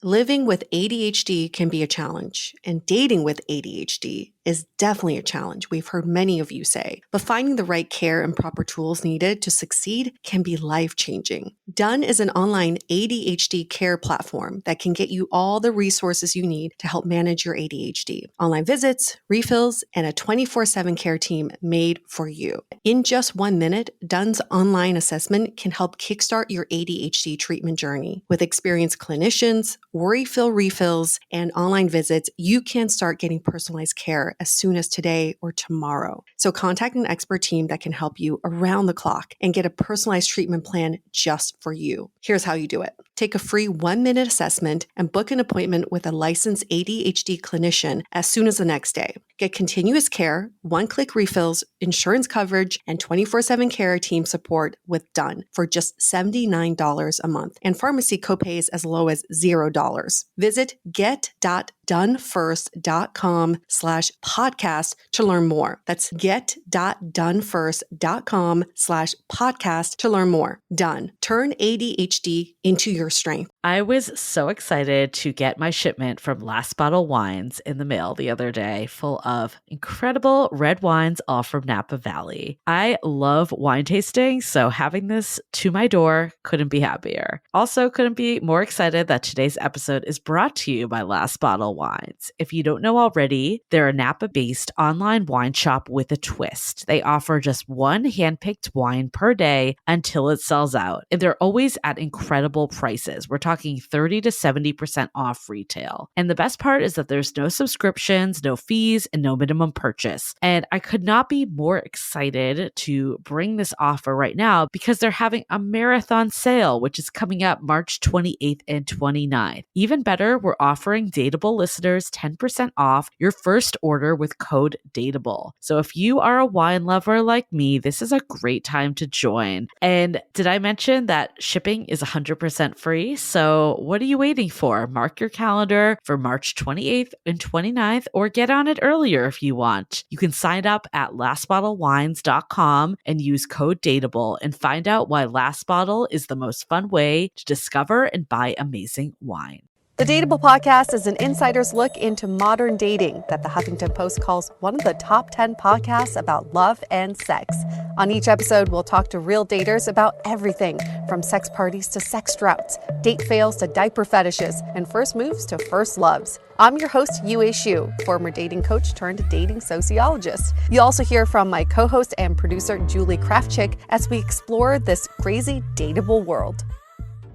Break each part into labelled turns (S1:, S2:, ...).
S1: Living with ADHD can be a challenge, and dating with ADHD is definitely a challenge, we've heard many of you say. But finding the right care and proper tools needed to succeed can be life-changing. Done is an online ADHD care platform that can get you all the resources you need to help manage your ADHD. Online visits, refills, and a 24/7 care team made for you. In just 1 minute, Done's online assessment can help kickstart your ADHD treatment journey. With experienced clinicians, worry-fill refills, and online visits, you can start getting personalized care as soon as today or tomorrow. So contact an expert team that can help you around the clock and get a personalized treatment plan just for you. Here's how you do it. Take a free 1-minute assessment and book an appointment with a licensed ADHD clinician as soon as the next day. Get continuous care, one-click refills, insurance coverage, and 24/7 care team support with Done for just $79 a month, and pharmacy copays as low as $0. Visit get.donefirst.com/podcast to learn more. That's get.donefirst.com/podcast to learn more. Done. Turn ADHD into your strength.
S2: I was so excited to get my shipment from Last Bottle Wines in the mail the other day, full of incredible red wines, all from Napa Valley. I love wine tasting, so having this to my door couldn't be happier. Also, couldn't be more excited that today's episode is brought to you by Last Bottle Wines. If you don't know already, they're a Napa-based online wine shop with a twist. They offer just one handpicked wine per day until it sells out, and they're always at incredible prices. We're talking 30 to 70% off retail. And the best part is that there's no subscriptions, no fees, and no minimum purchase. And I could not be more excited to bring this offer right now because they're having a marathon sale, which is coming up March 28th and 29th. Even better, we're offering Dateable listeners 10% off your first order with code DATEABLE. So if you are a wine lover like me, this is a great time to join. And did I mention that shipping is 100% free? So what are you waiting for? Mark your calendar for March 28th and 29th, or get on it earlier if you want. You can sign up at lastbottlewines.com and use code DATEABLE and find out why Last Bottle is the most fun way to discover and buy amazing wine.
S3: The Dateable podcast is an insider's look into modern dating that the Huffington Post calls one of the top 10 podcasts about love and sex. On each episode, we'll talk to real daters about everything from sex parties to sex droughts, date fails to diaper fetishes, and first moves to first loves. I'm your host, Yue Xu, former dating coach turned dating sociologist. You'll also hear from my co-host and producer, Julie Krafchick, as we explore this crazy dateable world.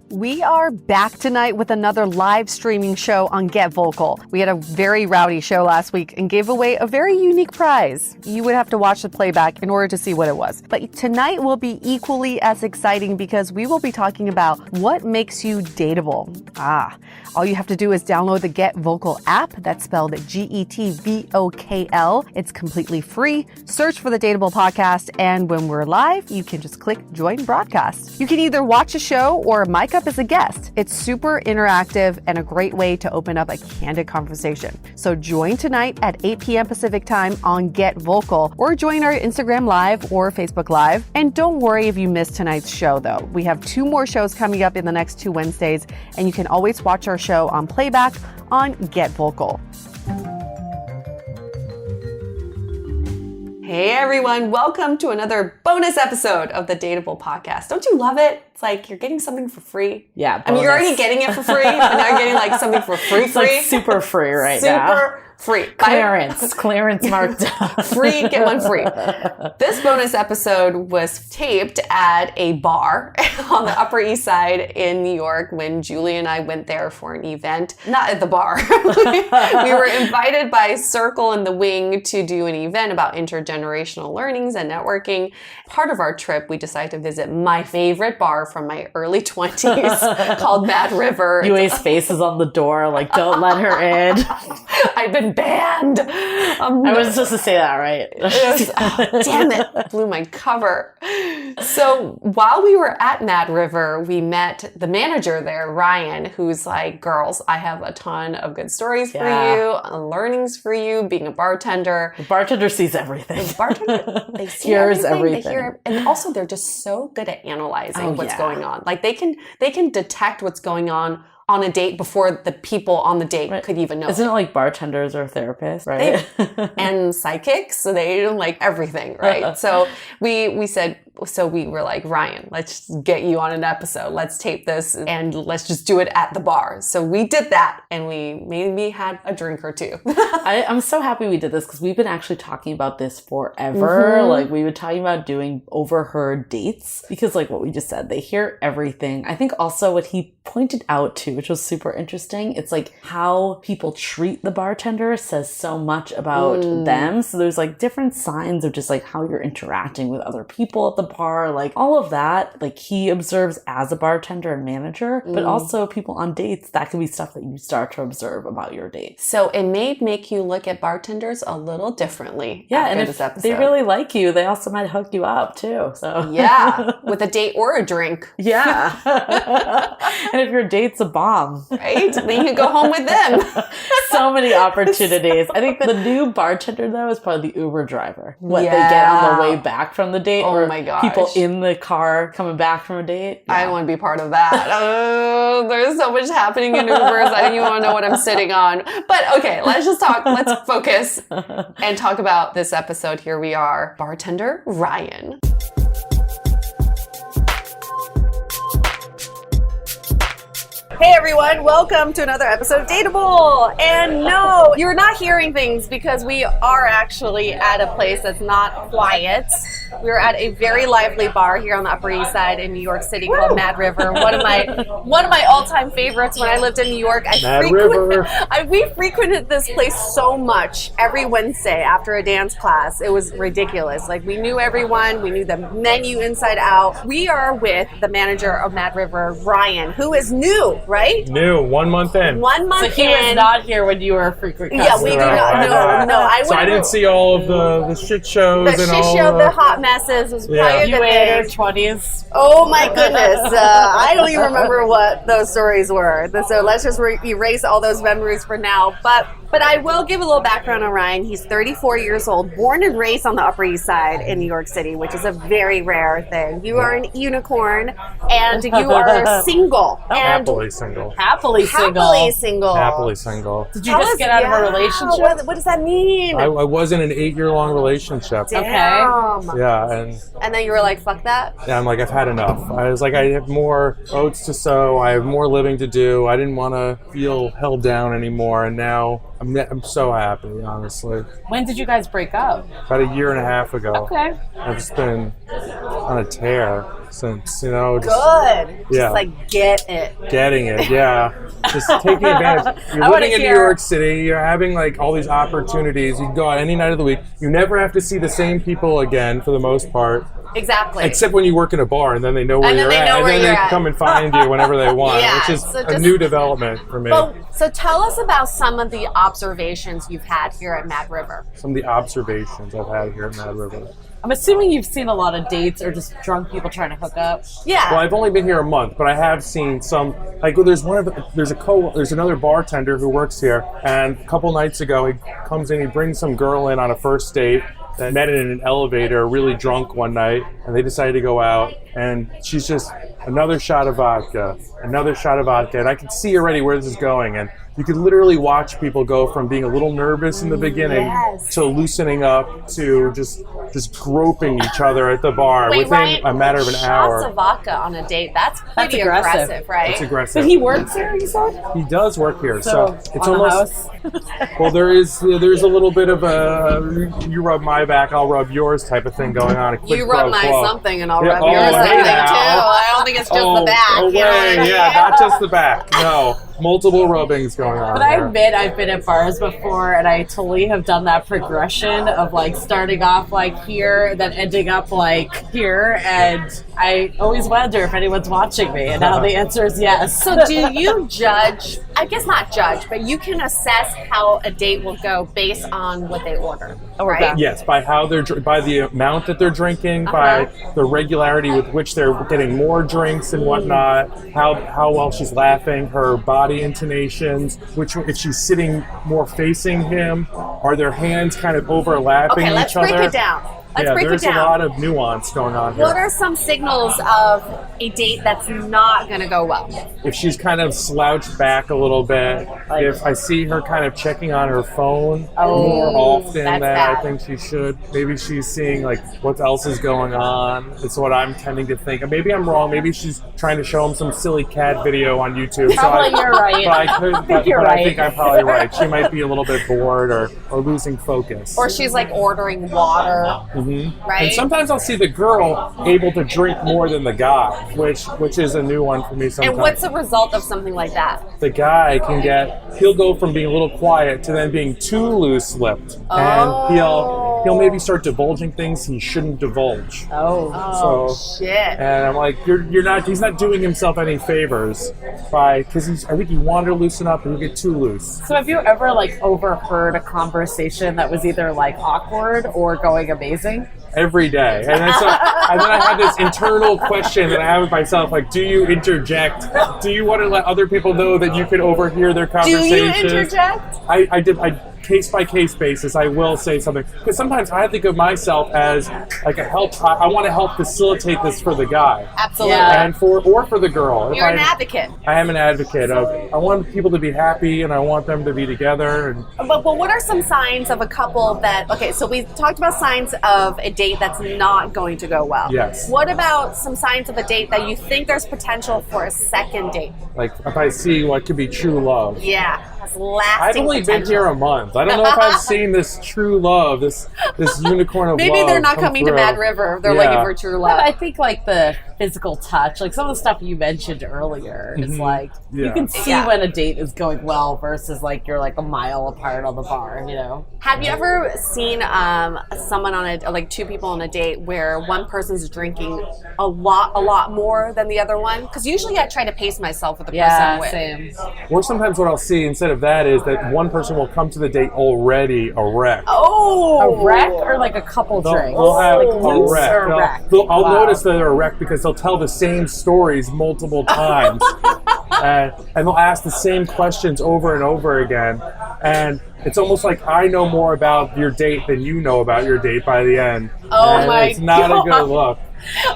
S3: We are back tonight with another live streaming show on Get Vocal. We had a very rowdy show last week and gave away a very unique prize. You would have to watch the playback in order to see what it was. But tonight will be equally as exciting because we will be talking about what makes you dateable. All you have to do is download the Get Vocal app. That's spelled GETVOKL. It's completely free. Search for the Dateable podcast, and when we're live, you can just click join broadcast. You can either watch a show or mic up as a guest. It's super interactive and a great way to open up a candid conversation. So join tonight at 8 p.m. Pacific time on Get Vocal, or join our Instagram Live or Facebook Live. And don't worry if you missed tonight's show, though. We have 2 more shows coming up in the next 2 Wednesdays, and you can always watch our show on playback on Get Vocal. Hey everyone, welcome to another bonus episode of the Dateable podcast. Don't you love it? It's like you're getting something for free.
S2: Yeah, bonus.
S3: I mean, you're already getting it for free, but now you're getting like something for free.
S2: It's like super free right now.
S3: Super free.
S2: Clearance marked down.
S3: Free, get one free. This bonus episode was taped at a bar on the Upper East Side in New York when Julie and I went there for an event. Not at the bar. We were invited by Circle and the Wing to do an event about intergenerational learnings and networking. Part of our trip, we decided to visit my favorite bar from my early 20s called Mad River.
S2: Yue's face is on the door, like, don't let her in.
S3: I've been banned.
S2: I was supposed to say that, right?
S3: Damn it. Blew my cover. So while we were at Mad River, we met the manager there, Ryan, who's like, girls, I have a ton of good stories for you, learnings for you, being a bartender.
S2: The bartender sees everything.
S3: The bartender, they see
S2: hears
S3: everything. They hear, and also they're just so good at analyzing what's going on. Like they can detect what's going on on a date before the people on the date could even know.
S2: Isn't it like bartenders or therapists, right?
S3: And psychics, so they like everything, right? So we said, so we were like, Ryan, let's just get you on an episode. Let's tape this and let's just do it at the bar. So we did that, and we maybe had a drink or two.
S2: I'm so happy we did this because we've been actually talking about this forever. Like we've been talking about doing overheard dates because like what we just said, they hear everything. I think also what he pointed out too, which was super interesting, it's like how people treat the bartender says so much about them. So there's like different signs of just like how you're interacting with other people at the bar, like all of that, like he observes as a bartender and manager, but also people on dates, that can be stuff that you start to observe about your dates.
S3: So it may make you look at bartenders a little differently.
S2: Yeah, and if they really like you, they also might hook you up too. So
S3: yeah, with a date or a drink.
S2: Yeah. And if your date's a bomb,
S3: right? Then you can go home with them.
S2: So many opportunities. I think the new bartender though is probably the Uber driver. What they get on the way back from the date.
S3: Oh my gosh.
S2: People in the car coming back from a date. Yeah.
S3: I want to be part of that. There's so much happening in Ubers. I don't even want to know what I'm sitting on. But okay, let's just talk. Let's focus and talk about this episode. Here we are. Bartender Ryan. Hey everyone, welcome to another episode of DATEABLE. And no, you're not hearing things because we are actually at a place that's not quiet. We're at a very lively bar here on the Upper East Side in New York City called Mad River. One of my all-time favorites when I lived in New York. We frequented this place so much every Wednesday after a dance class. It was ridiculous. Like we knew everyone, we knew the menu inside out. We are with the manager of Mad River, Ryan, who is new, right?
S4: New, 1 month in.
S3: 1 month in.
S2: So he was not here when you were a frequent customer.
S3: Yeah, we do not. No.
S4: I didn't see all of the shit shows
S3: the hot messes was prior
S2: you
S3: to
S2: in
S3: this.
S2: your 20s.
S3: Oh my goodness. I don't even remember what those stories were. So let's just erase all those memories for now. But I will give a little background on Ryan. He's 34 years old, born and raised on the Upper East Side in New York City, which is a very rare thing. You are an unicorn, and you are single.
S4: Happily single.
S2: Happily single.
S3: Happily single.
S4: Happily single.
S2: Did you just get out of a relationship?
S3: What does that mean?
S4: I was in an 8-year-long relationship.
S3: Damn.
S4: Yeah,
S3: and then you were like, fuck that?
S4: Yeah, I'm like, I've had enough. I was like, I have more oats to sow. I have more living to do. I didn't want to feel held down anymore, and now I'm so happy, honestly.
S2: When did you guys break up?
S4: About 1.5 years ago.
S2: Okay.
S4: I've just been on a tear since,
S3: Good.
S4: Yeah.
S3: Just like get it.
S4: Getting it, yeah. Just taking advantage. You're living in New York City. You're having like all these opportunities. You can go out any night of the week. You never have to see the same people again for the most part.
S3: Exactly.
S4: Except when you work in a bar and then they know where you're at. And then they come and find you whenever they want, which is a new development for me.
S3: So tell us about some of the observations you've had here at Mad River.
S4: Some of the observations I've had here at Mad River.
S2: I'm assuming you've seen a lot of dates or just drunk people trying to hook up.
S3: Yeah.
S4: Well, I've only been here a month, but I have seen some. Like, there's another bartender who works here, and a couple nights ago he comes in, he brings some girl in on a first date that met in an elevator, really drunk one night, and they decided to go out, and she's just another shot of vodka, and I can see already where this is going, and you could literally watch people go from being a little nervous in the beginning to loosening up to just groping each other at the bar within a matter of an hour.
S3: Shots of vodka on a date, that's pretty aggressive, right?
S4: It's aggressive.
S2: But he works here, you said?
S4: He does work here, so it's
S2: on
S4: almost.
S2: The house?
S4: Well, there's a little bit of a you rub my back, I'll rub yours type of thing going on.
S3: You rub my something, and I'll rub
S4: oh,
S3: yours
S4: hey
S3: something too.
S4: now.
S3: I don't think it's just the back.
S4: Oh, yeah, not just the back. No, multiple rubbings going on.
S2: But I admit I've been at bars before, and I totally have done that progression of like starting off like here, then ending up like here, and I always wonder if anyone's watching me, and now the answer is yes.
S3: So do you judge, I guess not judge, but you can assess how a date will go based on what they order, right?
S4: Yes, by the amount that they're drinking, by the regularity with which they're getting more drinks and whatnot, how well she's laughing, her body intonations, which if she's sitting more facing him, are their hands kind of overlapping each other?
S3: Okay, let's break it down.
S5: Let's break it
S4: there's
S5: down.
S4: a lot of nuance going on here.
S5: What are some signals of a date that's not going to go well?
S4: If she's kind of slouched back a little bit, if I see her kind of checking on her phone more often than
S5: that's
S4: I think she should, maybe she's seeing like what else is going on. It's what I'm tending to think. And maybe I'm wrong. Maybe she's trying to show him some silly cat video on YouTube.
S5: Probably you're right.
S4: I think I'm probably right. She might be a little bit bored or losing focus.
S5: Or she's like ordering water, right?
S4: And sometimes I'll see the girl able to drink more than the guy, which is a new one for me sometimes.
S5: And what's the result of something like that?
S4: The guy he'll go from being a little quiet to then being too loose-lipped. And he'll maybe start divulging things he shouldn't divulge.
S5: Shit.
S4: And I'm like, he's not doing himself any favors because I think he wanted to loosen up and he'll get too loose.
S6: So have you ever like overheard a conversation that was either like awkward or going amazing?
S4: Every day. And then I have this internal question that I have with myself, like, do you interject? Do you want to let other people know that you can overhear their conversations?
S5: Do you interject?
S4: I case by case basis, I will say something. Because sometimes I think of myself as like a help. I want to help facilitate this for the guy.
S5: Absolutely.
S4: And for the girl.
S5: You're an advocate.
S4: I am an advocate of, I want people to be happy and I want them to be together. And
S5: But what are some signs of a couple so we talked about signs of a date that's not going to go well.
S4: Yes.
S5: What about some signs of a date that you think there's potential for a second date?
S4: like if I see what could be true love.
S5: Yeah, has lasting
S4: I've only
S5: potential.
S4: been here a month. I don't know if I've seen this true love, this unicorn of love.
S5: Maybe they're not
S4: come
S5: coming to
S4: through.
S5: Mad River. They're
S4: Yeah.
S5: looking for true
S6: But
S5: love.
S6: I think like the physical touch, like some of the stuff you mentioned earlier, is like you
S4: Yeah.
S6: can see
S5: Yeah.
S6: when a date is going well versus like you're like a mile apart on the bar, you know?
S5: Have you ever seen someone on two people on a date where one person's drinking a lot more than the other one? Because usually I try to pace myself with the person I'm with.
S6: Same.
S4: Or sometimes what I'll see instead of that is that one person will come to the date already a wreck.
S5: Oh,
S6: A wreck or like a couple drinks?
S4: They'll have
S6: like
S4: a
S6: loose
S4: wreck.
S6: or a wreck?
S4: I'll
S6: Wow.
S4: notice that they're a wreck because they'll tell the same stories multiple times. And they'll ask the same questions over and over again. And it's almost like I know more about your date than you know about your date by the end.
S5: Oh
S4: and
S5: my
S4: it's not
S5: God.
S4: a good look.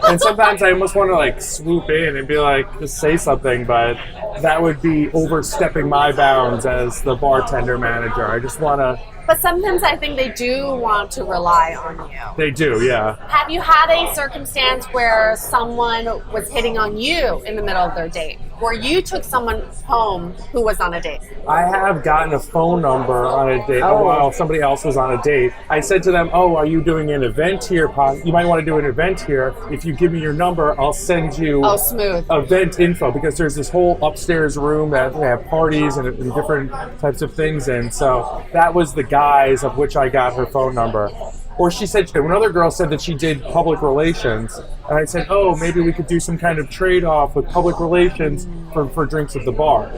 S4: And sometimes I almost want to like swoop in and be like, just say something, but that would be overstepping my bounds as the bartender manager. I just want to.
S5: But sometimes I think they do want to rely on you.
S4: They do, yeah.
S5: Have you had a circumstance where someone was hitting on you in the middle of their date? Where you took someone home who was on a date?
S4: I have gotten a phone number on a date while somebody else was on a date. I said to them, "Oh, are you doing an event here? You might want to do an event here. If you give me your number, I'll send you
S5: Smooth.
S4: event info because there's this whole upstairs room that they have parties and different types of things in." So that was the guise of which I got her phone number. Or she said, another girl said that she did public relations. And I said, oh, maybe we could do some kind of trade-off with public relations for drinks at the bar.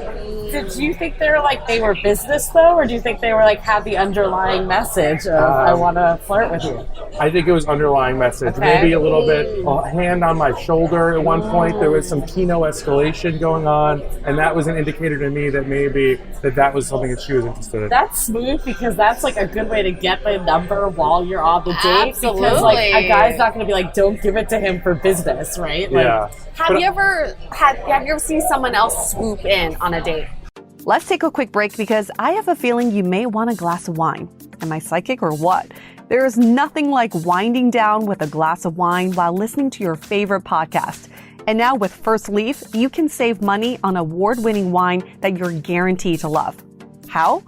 S6: Did you think they were business though, or do you think they were like had the underlying message of I want to flirt with you?
S4: I think it was underlying message.
S6: Okay.
S4: Maybe a little bit, a hand on my shoulder at one point. There was some Kino escalation going on, and that was an indicator to me that maybe that was something that she was interested in.
S6: That's smooth because that's like a good way to get the number while you're on the date. Because like
S5: Absolutely.
S6: a guy's not going to be like, don't give it to him for business, right? Like,
S4: Yeah.
S5: Have you ever seen someone else swoop in on a date?
S3: Let's take a quick break because I have a feeling you may want a glass of wine. Am I psychic or what? There is nothing like winding down with a glass of wine while listening to your favorite podcast. And now with First Leaf, you can save money on award-winning wine that you're guaranteed to love. How?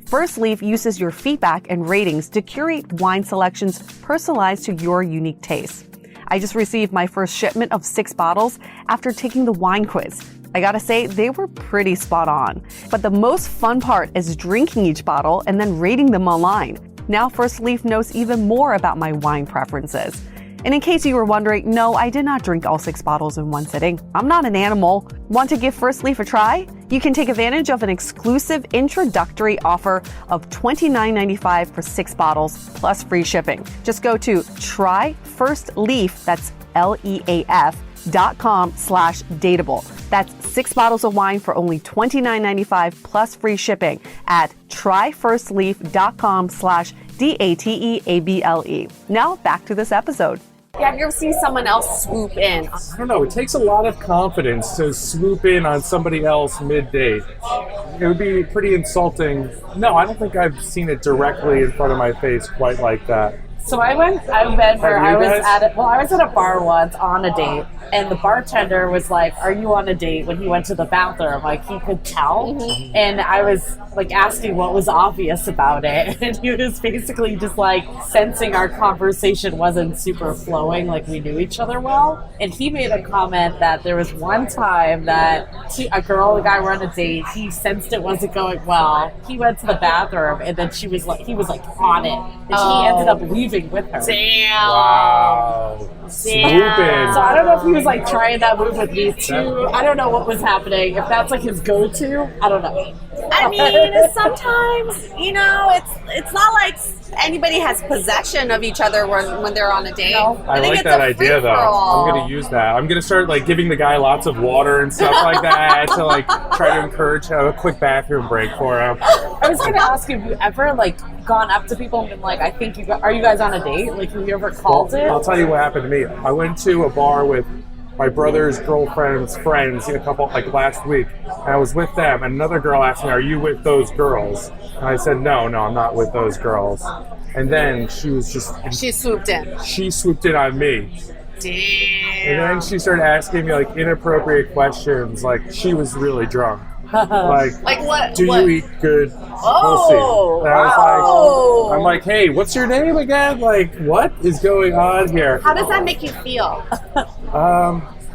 S3: First Leaf uses your feedback and ratings to curate wine selections personalized to your unique taste. I just received my first shipment of 6 bottles after taking the wine quiz. I gotta say, they were pretty spot on. But the most fun part is drinking each bottle and then rating them online. Now First Leaf knows even more about my wine preferences. And in case you were wondering, no, I did not drink all 6 bottles in one sitting. I'm not an animal. Want to give First Leaf a try? You can take advantage of an exclusive introductory offer of $29.95 for 6 bottles plus free shipping. Just go to tryfirstleaf, that's LEAF, tryfirstleaf.com/dateable. That's 6 bottles of wine for only $29.95 plus free shipping at tryfirstleaf.com/DATEABLE. Now back to this episode.
S5: Yeah, have you ever seen someone else swoop in?
S4: I don't know. It takes a lot of confidence to swoop in on somebody else mid-date. It would be pretty insulting. No, I don't think I've seen it directly in front of my face quite like that.
S6: So I was at a bar once on a date, and the bartender was like, "Are you on a date?" when he went to the bathroom. Like, he could tell. And I was like asking what was obvious about it, and he was basically just like sensing our conversation wasn't super flowing, like we knew each other well. And he made a comment that there was one time that a girl and a guy were on a date, he sensed it wasn't going well, he went to the bathroom, and then he was like on it, and she ended up leaving with her.
S5: Damn.
S4: Wow. Swooping.
S6: So I don't know if he was like trying that move with me too. I don't know what was happening. If that's like his go-to, I don't know.
S5: I mean, sometimes, it's not like anybody has possession of each other when they're on a date.
S6: No.
S4: I
S5: think
S4: like
S5: it's
S4: that
S5: a
S4: idea, though.
S5: free-for-all.
S4: I'm going to use that. I'm going to start like giving the guy lots of water and stuff like that to like try to encourage a quick bathroom break for him.
S6: I was going to ask you, have you ever like gone up to people and been like, are you guys on a date? Like, have you ever called it?
S4: I'll tell you what happened to me. I went to a bar with my brother's girlfriend's friends a couple like last week, and I was with them, and another girl asked me, "Are you with those girls?" And I said, No, I'm not with those girls. And then she
S5: swooped in.
S4: She swooped in on me.
S5: Damn.
S4: And then she started asking me like inappropriate questions, like she was really drunk. Like
S5: what?
S4: Do you eat good pussy? And I was like, I'm like, hey, what's your name again? Like, what is going on here?
S5: How does that make you feel?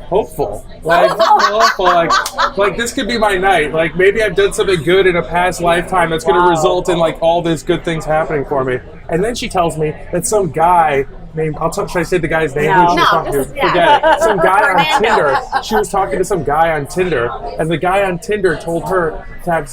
S4: Hopeful. Like, hopeful. Like this could be my night. Like, maybe I've done something good in a past lifetime that's going to result in like all these good things happening for me. And then she tells me that some guy named, should I say the guy's name?
S6: No.
S4: Who she was talking to? Forget it. Some guy on Tinder. She was talking to some guy on Tinder, and the guy on Tinder told her to have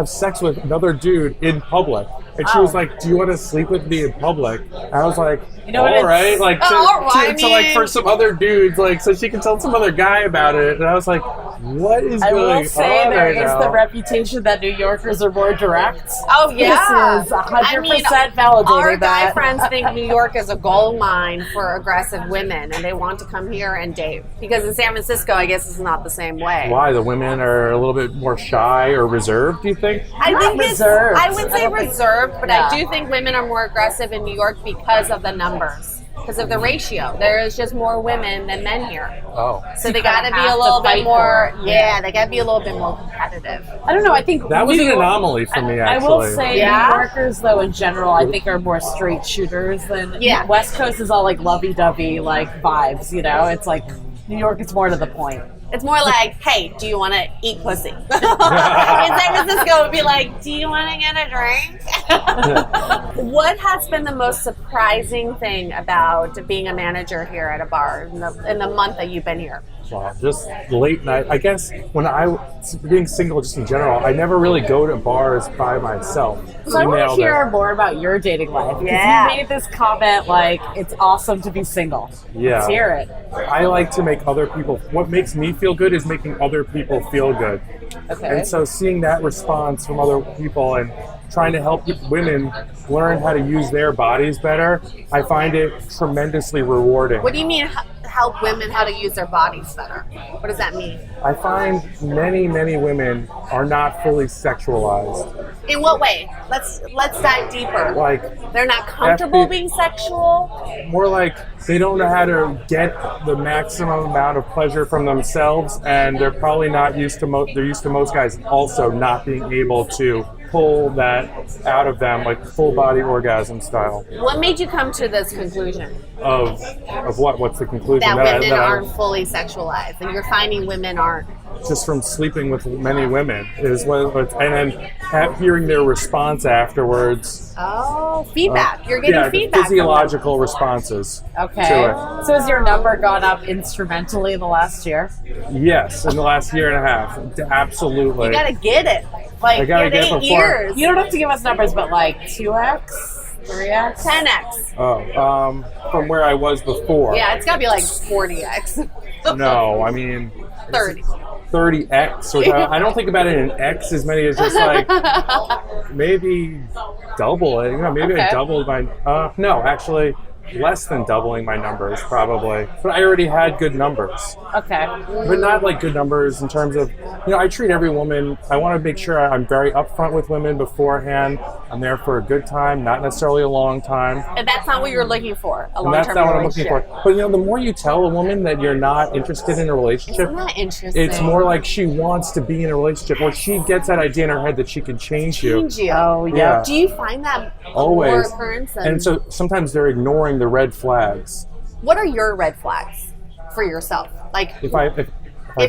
S4: sex with another dude in public. And she was like, "Do you want to sleep with me in public?" And I was like, all right. Like, to like for some other dudes, like, so she can tell some other guy about it. And I was like, what is going on?
S6: I will say there
S4: right
S6: is
S4: now?
S6: the reputation that New Yorkers are more direct.
S5: Oh, yeah.
S6: This is 100% validating
S5: our guy
S6: that.
S5: friends think New York is a gold mine for aggressive women, and they want to come here and date. Because in San Francisco, I guess it's not the same way.
S4: Why? The women are a little bit more shy or reserved, do you think?
S5: I think
S6: reserved.
S5: I wouldn't say reserved, but
S6: Yeah.
S5: I do think women are more aggressive in New York because of the numbers. Because of the ratio. There is just more women than men here.
S4: Oh.
S5: So they
S6: You
S5: got to
S6: kinda
S5: be a
S6: have
S5: little
S6: to
S5: bit
S6: fight
S5: more,
S6: for it.
S5: they got to be a little bit more competitive.
S6: I don't know. I think
S4: That was
S6: New
S4: an
S6: York-
S4: anomaly for me,
S6: I will
S4: actually.
S6: say
S5: Yeah?
S6: New Yorkers, though, in general, I think are more straight shooters than
S5: Yeah.
S6: West Coast is all like lovey-dovey, like vibes. It's like New York is more to the point.
S5: It's more like, hey, do you want to eat pussy? In San Francisco, it would be like, do you want to get a drink? What has been the most surprising thing about being a manager here at a bar in the month that you've been here?
S4: Wow, just late night. I guess being single just in general, I never really go to bars by myself.
S6: So I want to hear more about your dating life. Because
S5: Yeah.
S6: you made this comment like, it's awesome to be single.
S4: Yeah.
S6: Let's hear it.
S4: I like to make other people, what makes me feel good is making other people feel good.
S6: Okay.
S4: And so seeing that response from other people and trying to help women learn how to use their bodies better, I find it tremendously rewarding.
S5: What do you mean help women how to use their bodies better? What does that mean?
S4: I find many, many women are not fully sexualized.
S5: In what way? Let's dive deeper.
S4: Like,
S5: They're not comfortable
S4: FB
S5: being sexual?
S4: more like they don't know how to get the maximum amount of pleasure from themselves, and they're probably not used to they're used to most guys also not being able to pull that out of them, like full body orgasm style.
S5: What made you come to this conclusion?
S4: Of what? What's the conclusion?
S5: That women
S4: I-
S5: aren't fully sexualized, and you're finding women aren't.
S4: just from sleeping with many women is and then hearing their response afterwards.
S5: Oh, feedback. You're getting
S4: Yeah,
S5: feedback. from
S4: physiological responses
S6: Okay.
S4: to it.
S6: So has your number gone up instrumentally in the last year?
S4: Yes, in the last year and a half, absolutely.
S5: them. You gotta get it. Like,
S4: I gotta
S5: it
S4: get
S5: ain't
S4: before-
S5: years.
S6: You don't have to give us numbers, but like 2x? 3x?
S5: 10x.
S4: Oh, from where I was before.
S5: Yeah, it's got to be like 40x.
S4: No, I mean
S5: 30.
S4: 30x. Which I don't think about it in x as many as just like maybe double it. Maybe I
S5: Okay.
S4: doubled my. No, actually, less than doubling my numbers probably. But I already had good numbers.
S6: Okay.
S4: But not like good numbers in terms of, I treat every woman, I want to make sure I'm very upfront with women beforehand. I'm there for a good time, not necessarily a long time.
S5: And that's not what you're looking for, a
S4: And
S5: long-term
S4: that's not what I'm looking
S5: relationship.
S4: for. But the more you tell a woman that you're not interested in a relationship,
S5: Isn't that interesting?
S4: it's more like she wants to be in a relationship, or she gets that idea in her head that she can change you.
S5: Change you.
S6: Oh, yeah.
S4: Yeah.
S5: Do you find that
S4: Always.
S5: more occurrence?
S4: And so sometimes they're ignoring the red flags.
S5: What are your red flags for yourself? Like,
S4: If I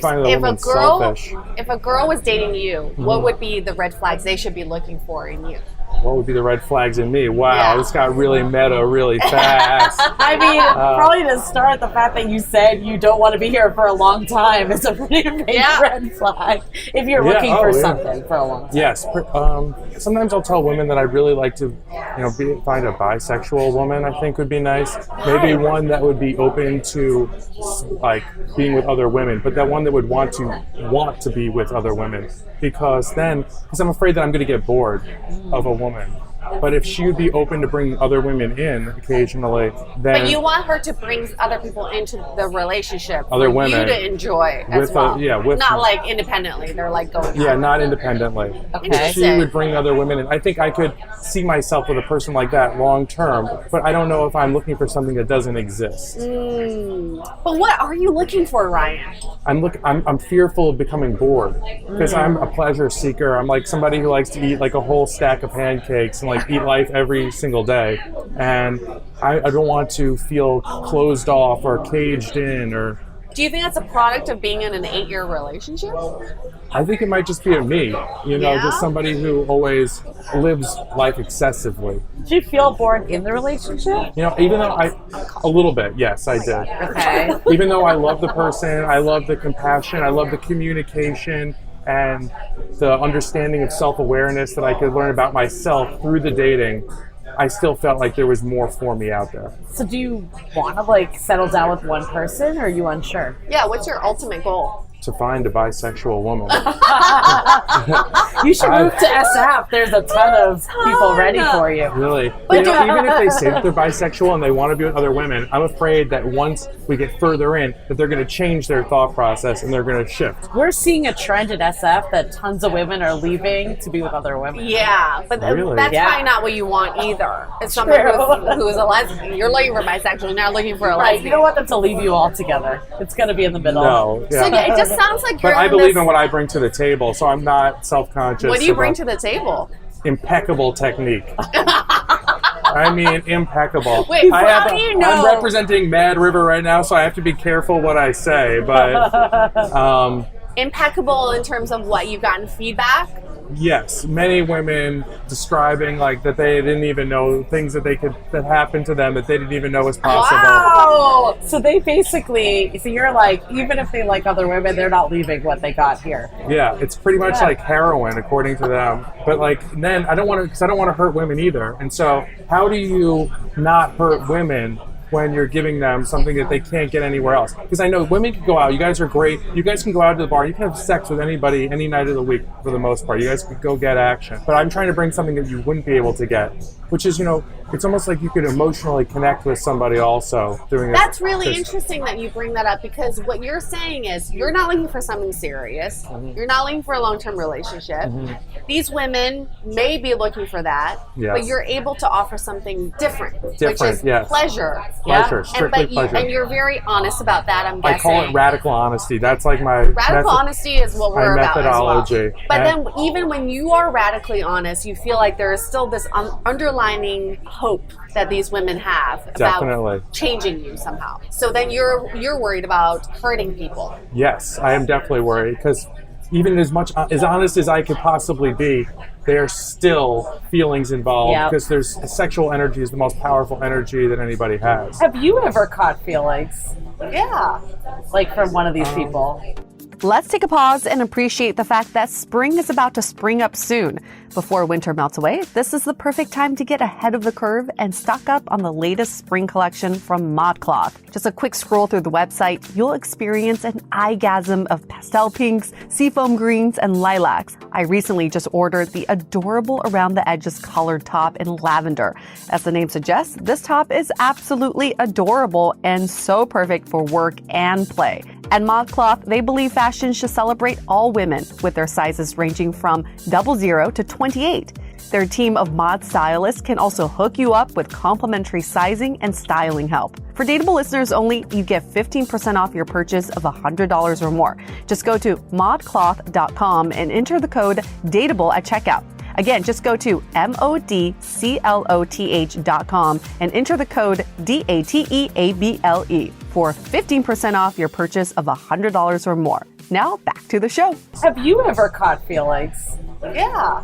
S4: find the woman selfish,
S5: if a girl was dating you, what would be the red flags they should be looking for in you?
S4: what would be the red flags in me? Wow,
S5: Yeah.
S4: this got really meta really fast.
S6: I mean, probably to start, the fact that you said you don't want to be here for a long time is a pretty big
S5: Yeah.
S6: red flag if you're
S4: Yeah,
S6: looking for
S4: yeah.
S6: something for a long time.
S4: Yes. Sometimes I'll tell women that I'd really like to, find a bisexual woman. I think would be nice. Maybe one that would be open to, like, being with other women, but that one that would want to be with other women, because I'm afraid that I'm going to get bored of a woman. But if she would be open to bringing other women in occasionally, then
S5: But you want her to bring other people into the relationship
S4: Other
S5: for
S4: women.
S5: you to enjoy as
S4: With,
S5: well.
S4: with-
S5: not like independently. They're like going.
S4: Yeah,
S5: out.
S4: not independently.
S6: Okay.
S4: She would bring other women in. I think I could see myself with a person like that long term, but I don't know if I'm looking for something that doesn't exist.
S5: But what are you looking for, Ryan?
S4: I'm fearful of becoming bored because I'm a pleasure seeker. I'm like somebody who likes to eat like a whole stack of pancakes and like eat life every single day. And I don't want to feel closed off or caged in, or
S5: Do you think that's a product of being in an 8-year relationship?
S4: I think it might just be a me,
S5: Yeah?
S4: just somebody who always lives life excessively.
S6: Do you feel bored in the relationship?
S4: Even though a little bit, yes, I did.
S6: Okay.
S4: Even though I love the person, I love the compassion, I love the communication, and the understanding of self-awareness that I could learn about myself through the dating, I still felt like there was more for me out there.
S6: So do you want to settle down with one person, or are you unsure?
S5: Yeah, what's your ultimate goal?
S4: To find a bisexual woman.
S6: You should move to SF. There's a ton of people ready for you.
S4: Really. Even if they say that they're bisexual and they want to be with other women, I'm afraid that once we get further in, that they're going to change their thought process and they're going to shift.
S6: We're seeing a trend at SF that tons of women are leaving to be with other women.
S5: Yeah, but
S4: Really?
S5: that's
S6: Yeah.
S5: probably not what you want either. It's someone who is a lesbian. You're looking for bisexual, you're not looking for a
S6: Right,
S5: lesbian.
S6: you don't want them to leave you all together. It's going to be in the middle.
S4: No.
S5: So
S4: Yeah.
S5: it just sounds like you're
S4: But I
S5: in
S4: believe
S5: this,
S4: in what I bring to the table, so I'm not self-conscious.
S5: What do you bring
S4: about
S5: to the table?
S4: impeccable technique? I mean, impeccable.
S5: Wait, how do you know?
S4: I'm representing Mad River right now, so I have to be careful what I say. But
S5: Impeccable in terms of what you've gotten feedback?
S4: yes, many women describing like that they didn't even know things that that happened to them that they didn't even know was possible.
S6: Wow! So they basically, so you're like, even if they like other women, they're not leaving what they got here.
S4: Yeah, it's pretty much like heroin, according to them. But then I don't want to hurt women either. And so, how do you not hurt women when you're giving them something that they can't get anywhere else? Because I know women can go out. You guys are great. You guys can go out to the bar. You can have sex with anybody any night of the week for the most part. You guys can go get action. But I'm trying to bring something that you wouldn't be able to get, which is, it's almost like you could emotionally connect with somebody also doing it.
S5: That's really interesting that you bring that up, because what you're saying is you're not looking for something serious. You're not looking for a long-term relationship. These women may be looking for that,
S4: Yes.
S5: but you're able to offer something different, which
S4: Different,
S5: is
S4: yes.
S5: pleasure.
S4: Pleasure, strictly pleasure.
S5: And you're very honest about that, I'm
S4: I
S5: guessing.
S4: call it radical honesty. That's like my
S5: Radical honesty is what we're
S4: my
S5: about as well.
S4: methodology.
S5: But
S4: And-
S5: then even when you are radically honest, you feel like there is still this underlining hope that these women have about
S4: Definitely.
S5: changing you somehow. So then you're worried about hurting people.
S4: Yes, I am definitely worried because even as honest as I could possibly be, there's still feelings involved
S6: Yep.
S4: because there's sexual energy is the most powerful energy that anybody has.
S6: Have you ever caught feelings
S5: Yeah.
S6: from one of these people?
S3: Let's take a pause and appreciate the fact that spring is about to spring up soon. Before winter melts away, this is the perfect time to get ahead of the curve and stock up on the latest spring collection from ModCloth. Just a quick scroll through the website, you'll experience an eyegasm of pastel pinks, seafoam greens, and lilacs. I recently just ordered the adorable around the edges colored top in lavender. As the name suggests, this top is absolutely adorable and so perfect for work and play. At ModCloth, they believe fashion should celebrate all women, with their sizes ranging from 00 to 28. Their team of mod stylists can also hook you up with complimentary sizing and styling help. For Dateable listeners only, you get 15% off your purchase of $100 or more. Just go to modcloth.com and enter the code DATEABLE at checkout. Again, just go to modcloth.com and enter the code DATEABLE for 15% off your purchase of $100 or more. Now, back to the show.
S6: Have you ever caught feelings?
S5: Yeah.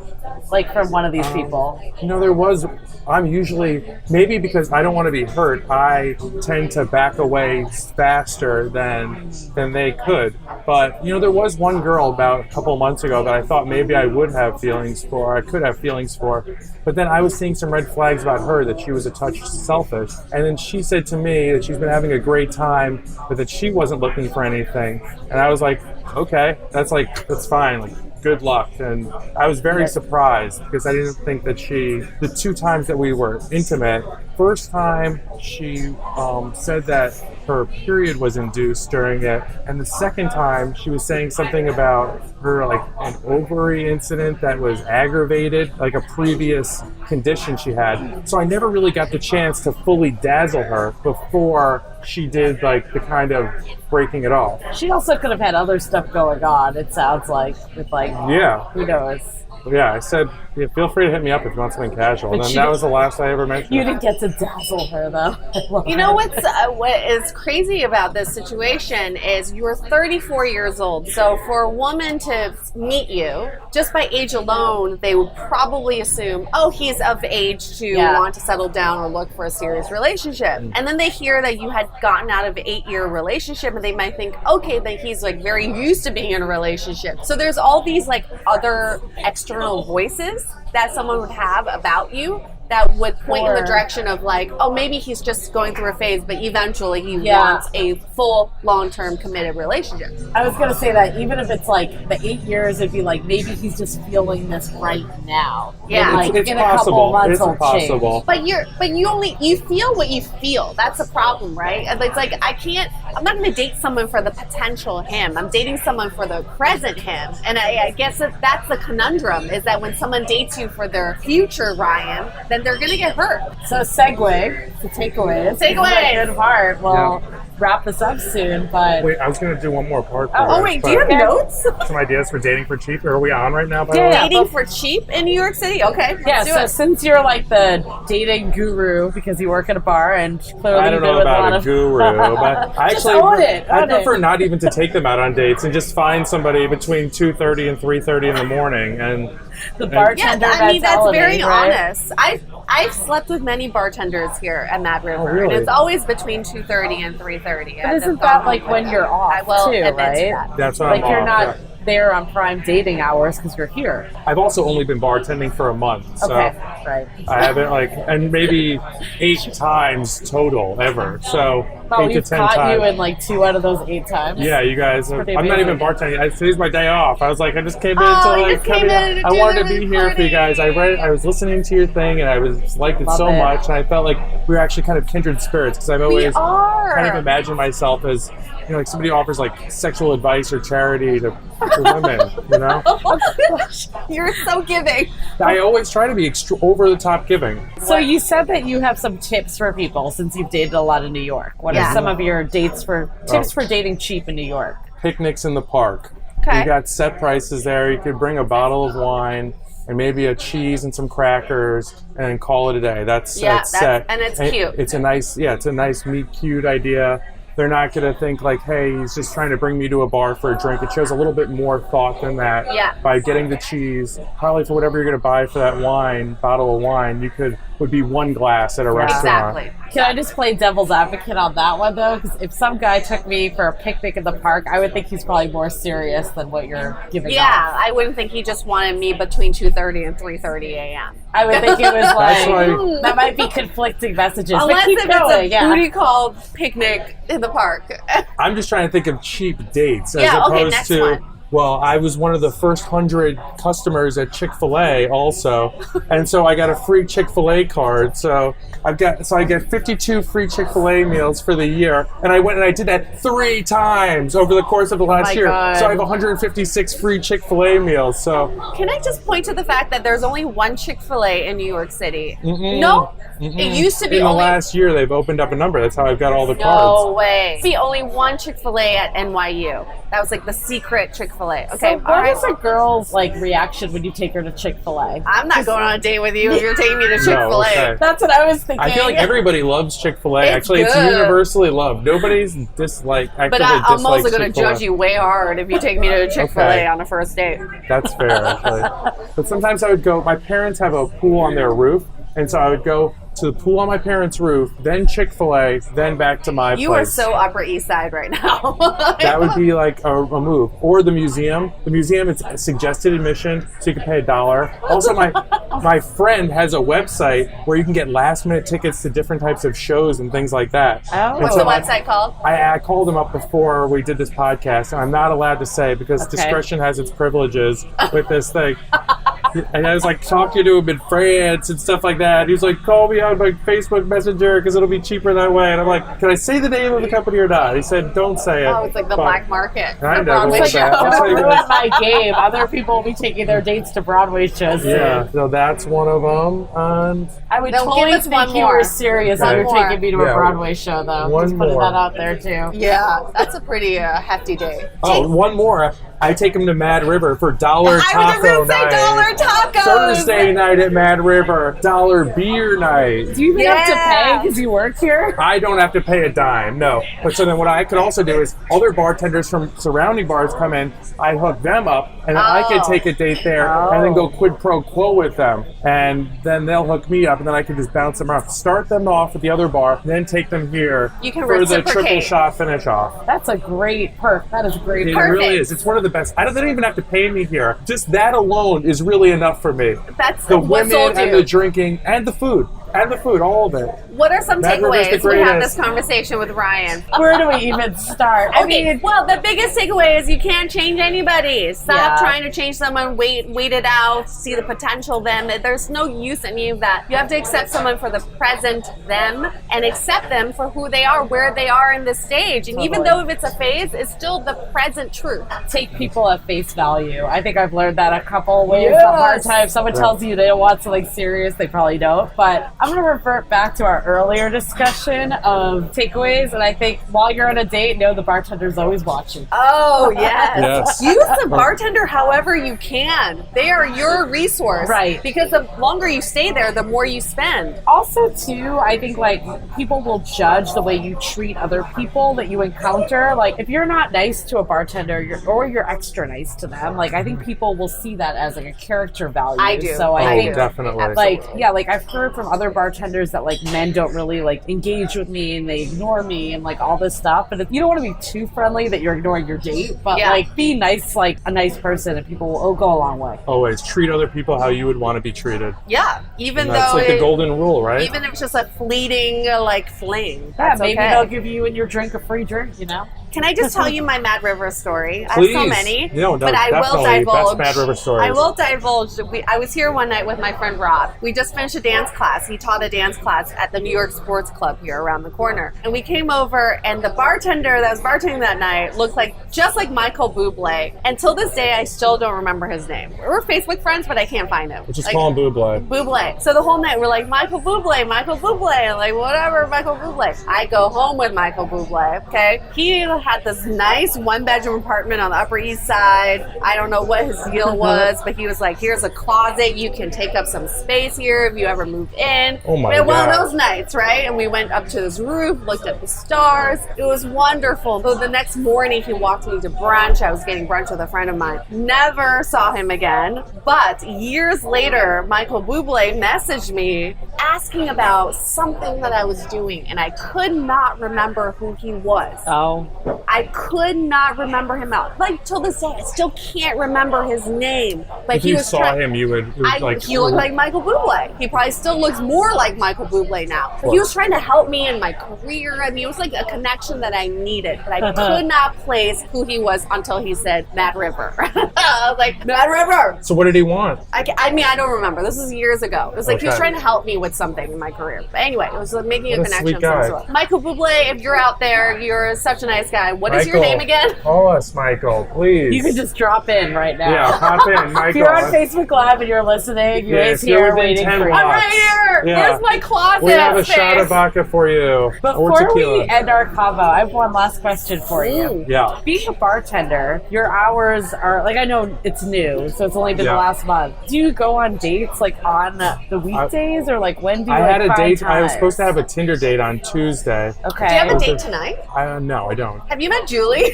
S6: Like from one of these people?
S4: There was. I'm usually, maybe because I don't want to be hurt, I tend to back away faster than they could. But, there was one girl about a couple months ago that I thought maybe I would have feelings for, I could have feelings for. But then I was seeing some red flags about her, that she was a touch selfish. And then she said to me that she's been having a great time, but that she wasn't looking for anything. And I was like, okay, that's fine. Good luck. And I was very surprised because I didn't think that the 2 times that we were intimate, first time she said that her period was induced during it, and the second time she was saying something about her an ovary incident that was aggravated, like a previous condition she had. So I never really got the chance to fully dazzle her before she did the kind of breaking it off.
S6: She also could have had other stuff going on, it sounds like, with who knows.
S4: Yeah, I said, feel free to hit me up if you want something casual. And then that was the last I ever mentioned.
S6: You didn't get to dazzle her, though.
S5: You know what is crazy about this situation is you're 34 years old. So for a woman to meet you, just by age alone, they would probably assume, oh, he's of age to want to settle down or look for a serious relationship. And then they hear that you had gotten out of an 8-year relationship, and they might think, okay, that he's very used to being in a relationship. So there's all these other external voices that someone would have about you that would point in the direction of oh, maybe he's just going through a phase, but eventually he wants a full, long-term committed relationship.
S6: I was going to say that even if it's the 8 years, it'd be maybe he's just feeling this right now.
S5: Yeah.
S6: And,
S4: it's
S6: in
S4: possible.
S6: a couple months,
S4: it's possible.
S5: But you feel what you feel. That's the problem, right? And it's I'm not going to date someone for the potential him. I'm dating someone for the present him. And I guess that's the conundrum, is that when someone dates you for their future Ryan, then they're going to get hurt.
S6: So segue to takeaways.
S5: Takeaways.
S6: Good part. Well, wrap this up soon, but...
S4: Wait, I was going to do one more part.
S5: Wait, do you have notes?
S4: Some ideas for dating for cheap? Are we on right now, by the way?
S5: Dating for cheap in New York City? Okay, let's do it.
S6: Since you're the dating guru because you work at a bar and clearly
S4: I don't know about a guru, but I
S6: just
S4: actually
S6: I
S4: prefer not even to take them out on dates and just find somebody between 2:30 and 3:30 in the morning. And
S6: the bartender.
S5: That's very honest. I've slept with many bartenders here at Mad River, and it's always between 2:30 and 3:30.
S6: But isn't that when you're off
S5: I will
S6: too,
S5: admit
S6: right?
S5: to that.
S4: That's what I'm
S6: you're
S4: off,
S6: not there on prime dating hours because you're here.
S4: I've also only been bartending for a month, so
S6: right.
S4: I haven't and maybe 8 times total ever. So 8 to 10
S6: caught
S4: times.
S6: you in 2 out of those 8 times.
S4: Yeah, you guys. I'm not even bartending. Today's my day off. I was I just came in
S5: to
S4: I wanted to be here for you guys. I was listening to your thing, and I liked it so much, and I felt like we were actually kind of kindred spirits, because I've always kind of imagined myself as somebody offers sexual advice or charity to women.
S5: Oh gosh, you're so giving.
S4: I always try to be over the top giving.
S6: So you said that you have some tips for people since you've dated a lot in New York. What are some of your tips for dating cheap in New York?
S4: Picnics in the park.
S5: Okay.
S4: You got set prices there. You could bring a bottle of wine and maybe a cheese and some crackers and call it a day. That's set.
S5: And it's cute.
S4: It's a nice meet cute idea. They're not going to think hey, he's just trying to bring me to a bar for a drink. It shows a little bit more thought than that.
S5: Yeah.
S4: By getting the cheese, probably for whatever you're going to buy for that bottle of wine, would be one glass at a restaurant.
S5: Exactly.
S6: Can I just play devil's advocate on that one, though? Because if some guy took me for a picnic in the park, I would think he's probably more serious than what you're giving off.
S5: I wouldn't think he just wanted me between 2:30 and 3:30 a.m.
S6: I would think it was like,
S4: why-
S6: that might be conflicting messages.
S5: Unless
S6: but keep
S5: if
S6: going,
S5: it's a booty call picnic in the park.
S4: I'm just trying to think of cheap dates as
S5: Yeah, okay,
S4: opposed
S5: next
S4: to.
S5: one.
S4: Well, I was one of the first 100 customers at Chick-fil-A also, and so I got a free Chick-fil-A card. So I get 52 free Chick-fil-A meals for the year, and I went and I did that 3 times over the course of the last year.
S5: God.
S4: So I have 156 free Chick-fil-A meals. So
S5: Can I just point to the fact that there's only one Chick-fil-A in New York City?
S4: Mm-mm.
S5: No, it used to be
S4: in the
S5: only.
S4: last year, they've opened up a number. That's how I've got all the
S5: No
S4: cards.
S5: way. See, only one Chick-fil-A at NYU. That was like the secret Chick-fil-A. Okay,
S6: So
S5: all
S6: what
S5: right.
S6: is a girl's like reaction when you take her to Chick-fil-A?
S5: I'm not going on a date with you if you're taking me to Chick-fil-A.
S4: No, okay.
S6: That's what I was thinking.
S4: I feel like everybody loves Chick-fil-A.
S5: It's
S4: Actually, it's
S5: good.
S4: universally loved. Nobody's actively
S5: But I'm also
S4: dislikes
S5: going to
S4: Chick-fil-A.
S5: judge you way hard if you take me to Chick-fil-A
S4: Okay.
S5: on a first date.
S4: That's fair, actually. But sometimes I would go. My parents have a pool on their roof, and so I would go to the pool on my parents' roof, then Chick-fil-A, then back to my
S5: You are
S4: place.
S5: so Upper East Side right now.
S4: That would be like a move. Or the museum. The museum, it's suggested admission, so you can pay $1. Also, my friend has a website where you can get last-minute tickets to different types of shows and things like that.
S6: Oh.
S4: And
S5: What's
S4: so
S5: the website called?
S4: I called him up before we did this podcast, and I'm not allowed to say because
S6: Okay.
S4: discretion has its privileges with this thing. And I was like talking to him in France and stuff like that. He was like, call me on my Facebook Messenger because it'll be cheaper that way. And I'm like, can I say the name of the company or not? He said, don't say it.
S5: Oh, it's like the
S4: But
S5: black market.
S4: Kind of,
S5: Broadway
S4: a little
S5: show.
S4: bit. I'll tell you
S6: Don't
S4: what.
S6: ruin my game. Other people will be taking their dates to Broadway shows.
S4: Yeah,
S6: soon.
S4: so that's one of them. And
S6: I would
S5: No,
S6: totally
S5: give us
S6: think
S5: one
S6: you
S5: more.
S6: were serious
S4: Okay.
S6: if you're taking me to
S4: Yeah.
S6: a Broadway show, though.
S4: One
S6: Just putting
S4: more.
S6: that out there, too.
S5: Yeah, that's a pretty hefty date.
S4: oh, one more. I take him to Mad River for $1
S5: I was
S4: taco
S5: just going to say
S4: night.
S5: dollar tacos.
S4: Thursday night at Mad River, $1 beer night.
S6: Do you even have to
S5: Yeah.
S6: pay because you work here?
S4: I don't have to pay a dime, no. But so then what I could also do is other bartenders from surrounding bars come in, I hook them up, and then I could
S5: Oh.
S4: take a date there and then go quid pro quo with them. And then they'll hook me up, and then I can just bounce them around. Start them off at the other bar, then take them here
S5: You can
S4: for the triple
S5: reciprocate.
S4: shot finish off.
S6: That's a great perk. That is a great
S4: It
S6: perk.
S4: really
S5: Perfect.
S4: is. It's one of the best. They don't even have to pay me here. Just that alone is really enough for me.
S5: That's
S4: The
S5: what
S4: women
S5: sold
S4: and
S5: you.
S4: the drinking and the food. All of it.
S5: What are some
S4: Mad River's the
S5: takeaways? We have
S4: greatest.
S5: this conversation with Ryan.
S6: Where do we even start? I
S5: Okay,
S6: mean,
S5: well, the biggest takeaway is you can't change anybody. Stop
S6: Yeah.
S5: trying to change someone. Wait it out. See the potential them. There's no use in any of that. You have to accept someone for the present them and accept them for who they are, where they are in this stage. And even though if it's a phase, it's still the present truth.
S6: take people at face value. I think I've learned that a couple ways.
S5: Yes.
S6: The hard time. Someone tells you they don't want something serious, they probably don't. But I'm going to revert back to our earlier discussion of takeaways. And I think while you're on a date, know the bartender's always watching.
S5: Oh, yes.
S4: Yes.
S5: Use the bartender however you can. They are your resource.
S6: Right.
S5: Because the longer you stay there, the more you spend.
S6: Also, too, I think like people will judge the way you treat other people that you encounter. Like if you're not nice to a bartender, or you're extra nice to them, like I think people will see that as like a character value.
S5: I do.
S6: So I
S4: Oh,
S6: think
S4: definitely.
S6: like yeah, like I've heard from other bartenders that like men don't really like engage with me and they ignore me and like all this stuff. But you don't want to be too friendly that you're ignoring your date, but
S5: Yeah.
S6: like be nice, like a nice person, and people will go a long way.
S4: Always treat other people how you would want to be treated.
S5: Yeah. Even
S4: And that's
S5: though
S4: like the golden rule, right?
S5: even if it's just a fleeting like fling.
S6: Yeah,
S5: That's
S6: maybe
S5: okay.
S6: they'll give you and your drink a free drink, you know?
S5: Can I just tell you my Mad River story? I
S4: Please.
S5: have so many,
S4: No,
S5: but I will
S4: definitely.
S5: divulge.
S4: Best Mad River stories.
S5: I will divulge. I was here one night with my friend Rob. We just finished a dance class. He taught a dance class at the New York Sports Club here around the corner. And we came over, and the bartender that was bartending that night looked just like Michael Bublé. Until this day, I still don't remember his name. We're Facebook friends, but I can't find him.
S4: Let's just
S5: Like,
S4: call him Bublé.
S5: Bublé. So the whole night we're like, Michael Bublé, Michael Bublé. Like, whatever, Michael Bublé. I go home with Michael Bublé, okay? He had this nice one-bedroom apartment on the Upper East Side. I don't know what his deal was, but he was like, here's a closet. You can take up some space here if you ever move in.
S4: Oh my
S5: We had one of
S4: God.
S5: those nights, right? And we went up to this roof, looked at the stars. It was wonderful. So the next morning, he walked me to brunch. I was getting brunch with a friend of mine. Never saw him again. But years later, Michael Bublé messaged me asking about something that I was doing, and I could not remember who he was.
S6: Oh.
S5: I could not remember him out. Like, till this day, I still can't remember his name. But
S4: If you saw him, you would like...
S5: He looked like Michael Bublé. He probably still looks more like Michael Bublé now. But he was trying to help me in my career. I mean, it was like a connection that I needed. But I could not place who he was until he said Mad River. I was like, Mad River!
S4: So what did he want?
S5: I mean, I don't remember. This was years ago. It was like he was trying to help me with something in my career. But anyway, it was like making a connection of some sort. Michael Bublé, if you're out there, you're such a nice guy. What is your name again?
S4: Call us, Michael, please.
S6: You can just drop in right now.
S4: Yeah, pop in, Michael.
S6: If you're on Facebook Live and you're listening, you're here waiting for you.
S5: I'm right here.
S4: Yeah.
S5: Where's my closet?
S4: We have a shot of vodka for you.
S6: Before we end our convo, I have one last question for you.
S4: Yeah.
S6: Being a bartender, your hours are, like, I know it's new, so it's only been the last month. Do you go on dates, like, on the weekdays, or, like, when do you,
S4: I had a date.
S6: time?
S4: I was supposed to have a Tinder date on Tuesday.
S6: Okay.
S5: Do you have a date tonight?
S4: No, I don't.
S5: Have you met Julie?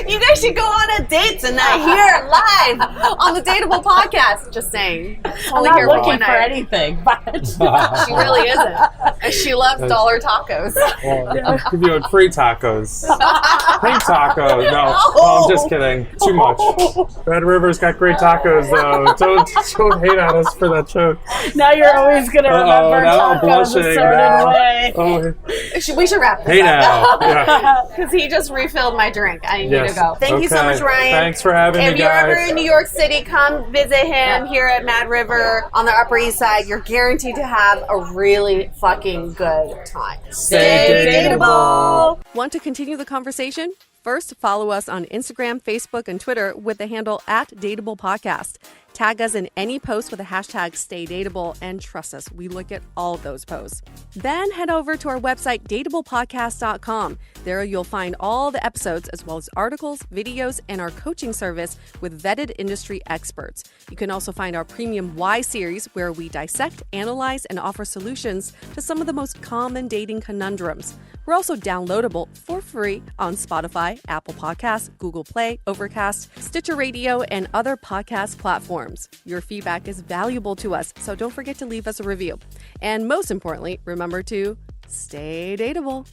S5: You guys should go on a date tonight here live on the Dateable podcast. Just saying.
S6: I'm not looking for anything, but
S5: she really isn't. And she loves dollar tacos.
S4: Well, I'll give you free tacos. Pink tacos. No, I'm just kidding. Too much. Red River's got great tacos, though. Don't hate on us for that joke.
S6: Now you're always going to remember tacos a certain way.
S4: Oh.
S5: We should wrap this
S4: Hey now.
S5: Because he just refilled my drink. I need to go. Thank you so much, Ryan.
S4: Thanks for having me, guys.
S5: If you're ever in New York City, come visit him here at Mad River on the Upper East Side. You're guaranteed to have a really fucking good time.
S4: Stay dateable.
S3: Want to continue the conversation? First, follow us on Instagram, Facebook, and Twitter with the handle @DateablePodcast. Tag us in any post with the hashtag StayDateable, and trust us, we look at all of those posts. Then head over to our website, dateablepodcast.com. There you'll find all the episodes as well as articles, videos, and our coaching service with vetted industry experts. You can also find our premium Why series, where we dissect, analyze, and offer solutions to some of the most common dating conundrums. We're also downloadable for free on Spotify, Apple Podcasts, Google Play, Overcast, Stitcher Radio, and other podcast platforms. Your feedback is valuable to us, so don't forget to leave us a review. And most importantly, remember to stay dateable.